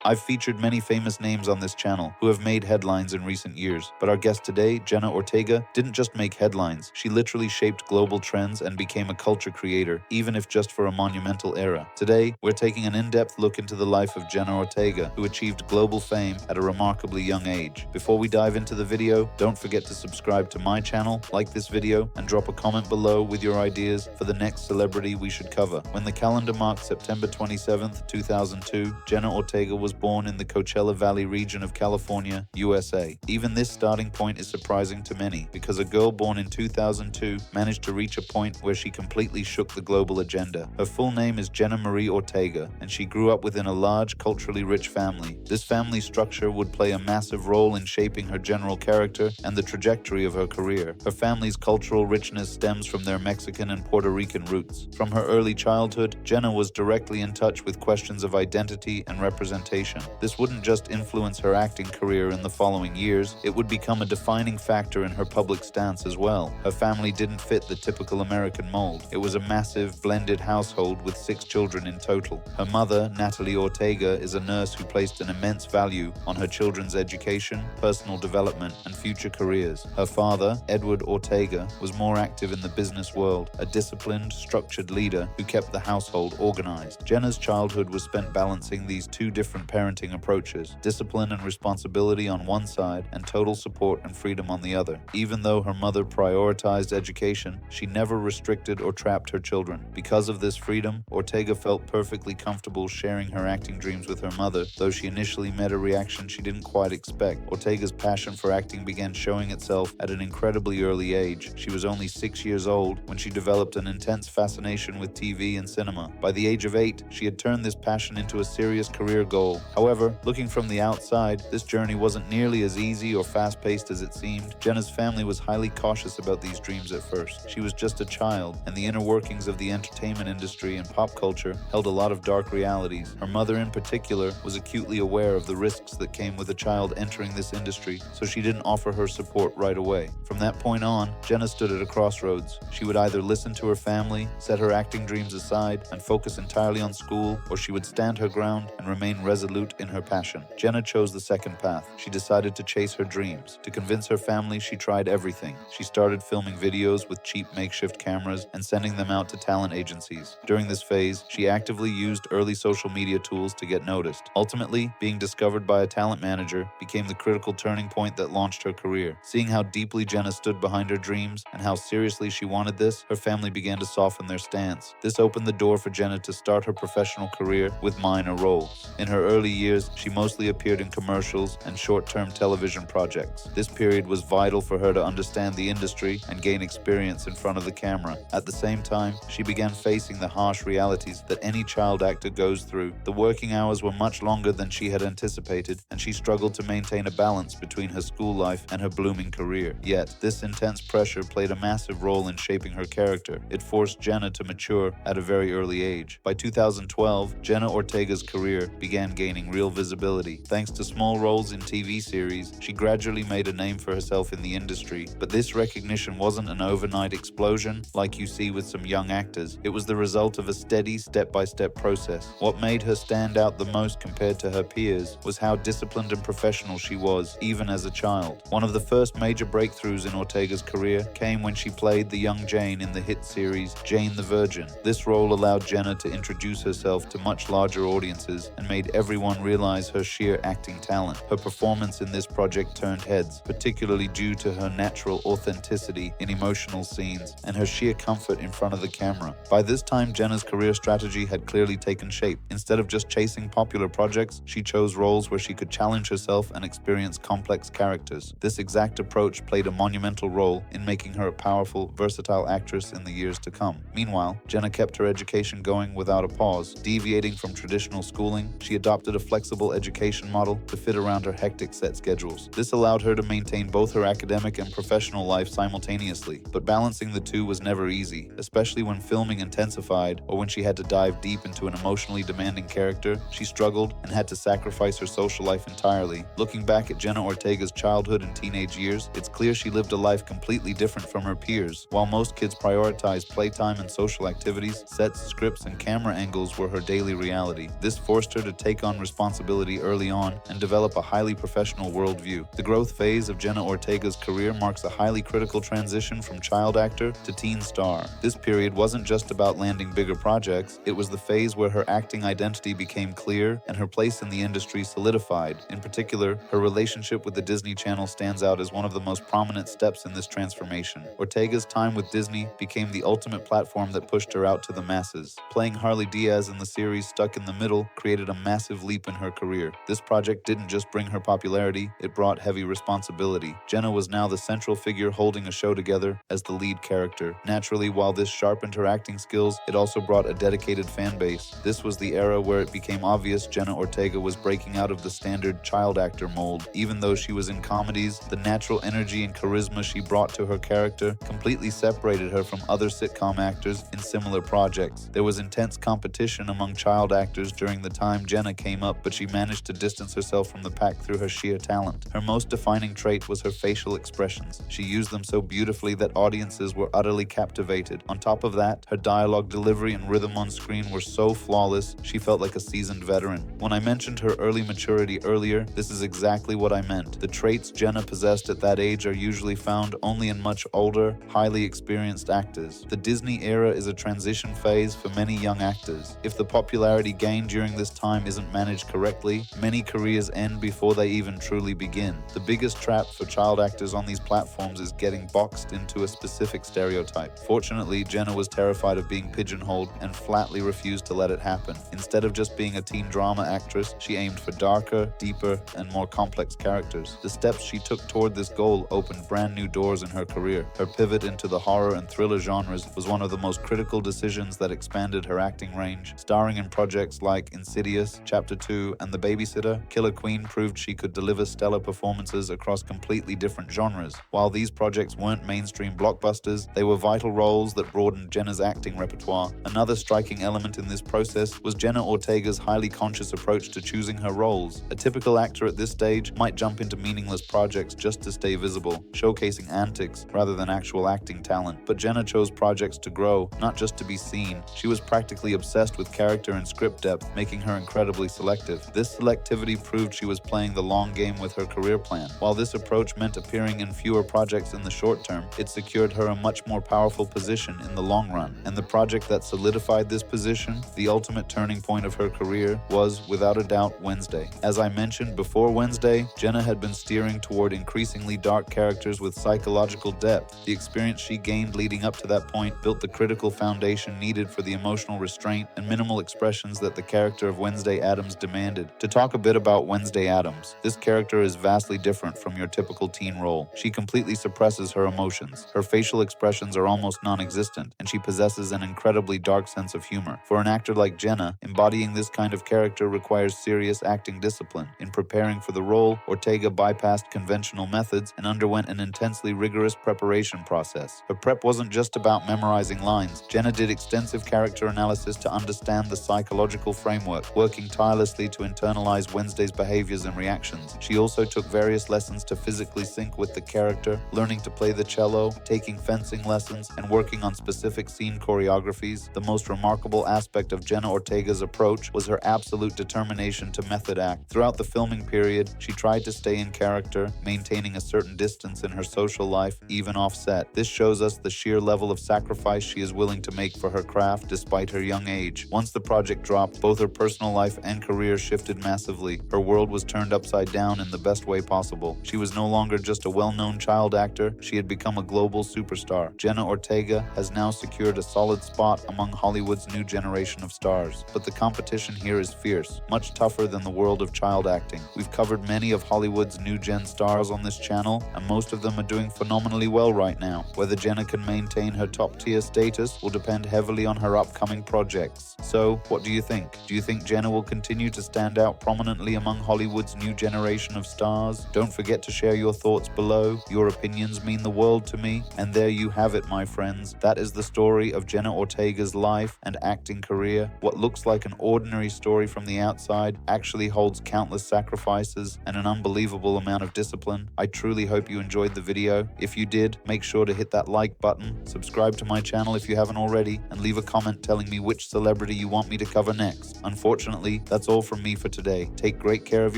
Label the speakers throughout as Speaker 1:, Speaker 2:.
Speaker 1: I've featured many famous names on this channel who have made headlines in recent years, but our guest today, Jenna Ortega, didn't just make headlines. She literally shaped global trends and became a culture creator, even if just for a monumental era. Today, we're taking an in-depth look into the life of Jenna Ortega, who achieved global fame at a remarkably young age. Before we dive into the video, don't forget to subscribe to my channel, like this video, and drop a comment below with your ideas for the next celebrity we should cover. When the calendar marked September 27th, 2002, Jenna Ortega was born in the Coachella Valley region of California, USA. Even this starting point is surprising to many, because a girl born in 2002 managed to reach a point where she completely shook the global agenda. Her full name is Jenna Marie Ortega, and she grew up within a large, culturally rich family. This family structure would play a massive role in shaping her general character and the trajectory of her career. Her family's cultural richness stems from their Mexican and Puerto Rican roots. From her early childhood, Jenna was directly in touch with questions of identity and representation. This wouldn't just influence her acting career in the following years, it would become a defining factor in her public stance as well. Her family didn't fit the typical American mold. It was a massive, blended household with 6 children in total. Her mother, Natalie Ortega, is a nurse who placed an immense value on her children's education, personal development, and future careers. Her father, Edward Ortega, was more active in the business world, a disciplined, structured leader who kept the household organized. Jenna's childhood was spent balancing these two different parenting approaches, discipline and responsibility on one side and total support and freedom on the other. Even though her mother prioritized education, she never restricted or trapped her children. Because of this freedom, Ortega felt perfectly comfortable sharing her acting dreams with her mother, though she initially met a reaction she didn't quite expect. Ortega's passion for acting began showing itself at an incredibly early age. She was only 6 years old when she developed an intense fascination with TV and cinema. By the age of 8, she had turned this passion into a serious career goal. However, looking from the outside, this journey wasn't nearly as easy or fast-paced as it seemed. Jenna's family was highly cautious about these dreams at first. She was just a child, and the inner workings of the entertainment industry and pop culture held a lot of dark realities. Her mother in particular was acutely aware of the risks that came with a child entering this industry, so she didn't offer her support right away. From that point on, Jenna stood at a crossroads. She would either listen to her family, set her acting dreams aside, and focus entirely on school, or she would stand her ground and remain resolute in her passion. Jenna chose the second path. She decided to chase her dreams. To convince her family, she tried everything. She started filming videos with cheap makeshift cameras and sending them out to talent agencies. During this phase, she actively used early social media tools to get noticed. Ultimately, being discovered by a talent manager became the critical turning point that launched her career. Seeing how deeply Jenna stood behind her dreams and how seriously she wanted this, her family began to soften their stance. This opened the door for Jenna to start her professional career with minor roles. In her early years, she mostly appeared in commercials and short-term television projects. This period was vital for her to understand the industry and gain experience in front of the camera. At the same time, she began facing the harsh realities that any child actor goes through. The working hours were much longer than she had anticipated, and she struggled to maintain a balance between her school life and her blooming career. Yet, this intense pressure played a massive role in shaping her character. It forced Jenna to mature at a very early age. By 2012, Jenna Ortega's career began gaining real visibility. Thanks to small roles in TV series, she gradually made a name for herself in the industry, but this recognition wasn't an overnight explosion like you see with some young actors. It was the result of a steady, step-by-step process. What made her stand out the most compared to her peers was how disciplined and professional she was, even as a child. One of the first major breakthroughs in Ortega's career came when she played the young Jane in the hit series Jane the Virgin. This role allowed Jenna to introduce herself to much larger audiences and made everyone realize her sheer acting talent. Her performance in this project turned heads, particularly due to her natural authenticity in emotional scenes and her sheer comfort in front of the camera. By this time, Jenna's career strategy had clearly taken shape. Instead of just chasing popular projects, she chose roles where she could challenge herself and experience complex characters. This exact approach played a monumental role in making her a powerful, versatile actress in the years to come. Meanwhile, Jenna kept her education going without a pause. Deviating from traditional schooling, she adopted a flexible education model to fit around her hectic set schedules. This allowed her to maintain both her academic and professional life simultaneously, but balancing the two was never easy, especially when filming intensified or when she had to dive deep into an emotionally demanding character. She struggled and had to sacrifice her social life entirely. Looking back at Jenna Ortega's childhood and teenage years, it's clear she lived a life completely different from her peers. While most kids prioritized playtime and social activities, sets, scripts, and camera angles were her daily reality. This forced her to take on on responsibility early on and develop a highly professional worldview. The growth phase of Jenna Ortega's career marks a highly critical transition from child actor to teen star. This period wasn't just about landing bigger projects, it was the phase where her acting identity became clear and her place in the industry solidified. In particular, her relationship with the Disney Channel stands out as one of the most prominent steps in this transformation. Ortega's time with Disney became the ultimate platform that pushed her out to the masses. Playing Harley Diaz in the series Stuck in the Middle created a massive leap in her career. This project didn't just bring her popularity, it brought heavy responsibility. Jenna was now the central figure holding a show together as the lead character. Naturally, while this sharpened her acting skills, it also brought a dedicated fan base. This was the era where it became obvious Jenna Ortega was breaking out of the standard child actor mold. Even though she was in comedies, the natural energy and charisma she brought to her character completely separated her from other sitcom actors in similar projects. There was intense competition among child actors during the time Jenna came up, but she managed to distance herself from the pack through her sheer talent. Her most defining trait was her facial expressions. She used them so beautifully that audiences were utterly captivated. On top of that, her dialogue delivery and rhythm on screen were so flawless, she felt like a seasoned veteran. When I mentioned her early maturity earlier, this is exactly what I meant. The traits Jenna possessed at that age are usually found only in much older, highly experienced actors. The Disney era is a transition phase for many young actors. If the popularity gained during this time isn't managed correctly, many careers end before they even truly begin. The biggest trap for child actors on these platforms is getting boxed into a specific stereotype. Fortunately, Jenna was terrified of being pigeonholed and flatly refused to let it happen. Instead of just being a teen drama actress, she aimed for darker, deeper, and more complex characters. The steps she took toward this goal opened brand new doors in her career. Her pivot into the horror and thriller genres was one of the most critical decisions that expanded her acting range. Starring in projects like Insidious, Chapter 2, and The Babysitter, Killer Queen proved she could deliver stellar performances across completely different genres. While these projects weren't mainstream blockbusters, they were vital roles that broadened Jenna's acting repertoire. Another striking element in this process was Jenna Ortega's highly conscious approach to choosing her roles. A typical actor at this stage might jump into meaningless projects just to stay visible, showcasing antics rather than actual acting talent. But Jenna chose projects to grow, not just to be seen. She was practically obsessed with character and script depth, making her incredibly selective. This selectivity proved she was playing the long game with her career plan. While this approach meant appearing in fewer projects in the short term, it secured her a much more powerful position in the long run. And the project that solidified this position, the ultimate turning point of her career, was, without a doubt, Wednesday. As I mentioned, before Wednesday, Jenna had been steering toward increasingly dark characters with psychological depth. The experience she gained leading up to that point built the critical foundation needed for the emotional restraint and minimal expressions that the character of Wednesday Addams demanded. To talk a bit about Wednesday Addams, this character is vastly different from your typical teen role. She completely suppresses her emotions. Her facial expressions are almost non-existent, and she possesses an incredibly dark sense of humor. For an actor like Jenna, embodying this kind of character requires serious acting discipline. In preparing for the role, Ortega bypassed conventional methods and underwent an intensely rigorous preparation process. Her prep wasn't just about memorizing lines. Jenna did extensive character analysis to understand the psychological framework, working tirelessly to internalize Wednesday's behaviors and reactions. She also took various lessons to physically sync with the character, learning to play the cello, taking fencing lessons, and working on specific scene choreographies. The most remarkable aspect of Jenna Ortega's approach was her absolute determination to method act. Throughout the filming period, she tried to stay in character, maintaining a certain distance in her social life, even off-set. This shows us the sheer level of sacrifice she is willing to make for her craft despite her young age. Once the project dropped, both her personal life and career shifted massively. Her world was turned upside down in the best way possible. She was no longer just a well-known child actor, she had become a global superstar. Jenna Ortega has now secured a solid spot among Hollywood's new generation of stars. But the competition here is fierce, much tougher than the world of child acting. We've covered many of Hollywood's new gen stars on this channel, and most of them are doing phenomenally well right now. Whether Jenna can maintain her top-tier status will depend heavily on her upcoming projects. So, what do you think? Do you think Jenna will continue to stand out prominently among Hollywood's new generation of stars? Don't forget to share your thoughts below. Your opinions mean the world to me. And there you have it, my friends. That is the story of Jenna Ortega's life and acting career. What looks like an ordinary story from the outside actually holds countless sacrifices and an unbelievable amount of discipline. I truly hope you enjoyed the video. If you did, make sure to hit that like button, subscribe to my channel if you haven't already, and leave a comment telling me which celebrity you want me to cover next. Unfortunately, that's That's all from me for today. Take great care of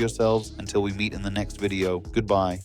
Speaker 1: yourselves until we meet in the next video. Goodbye.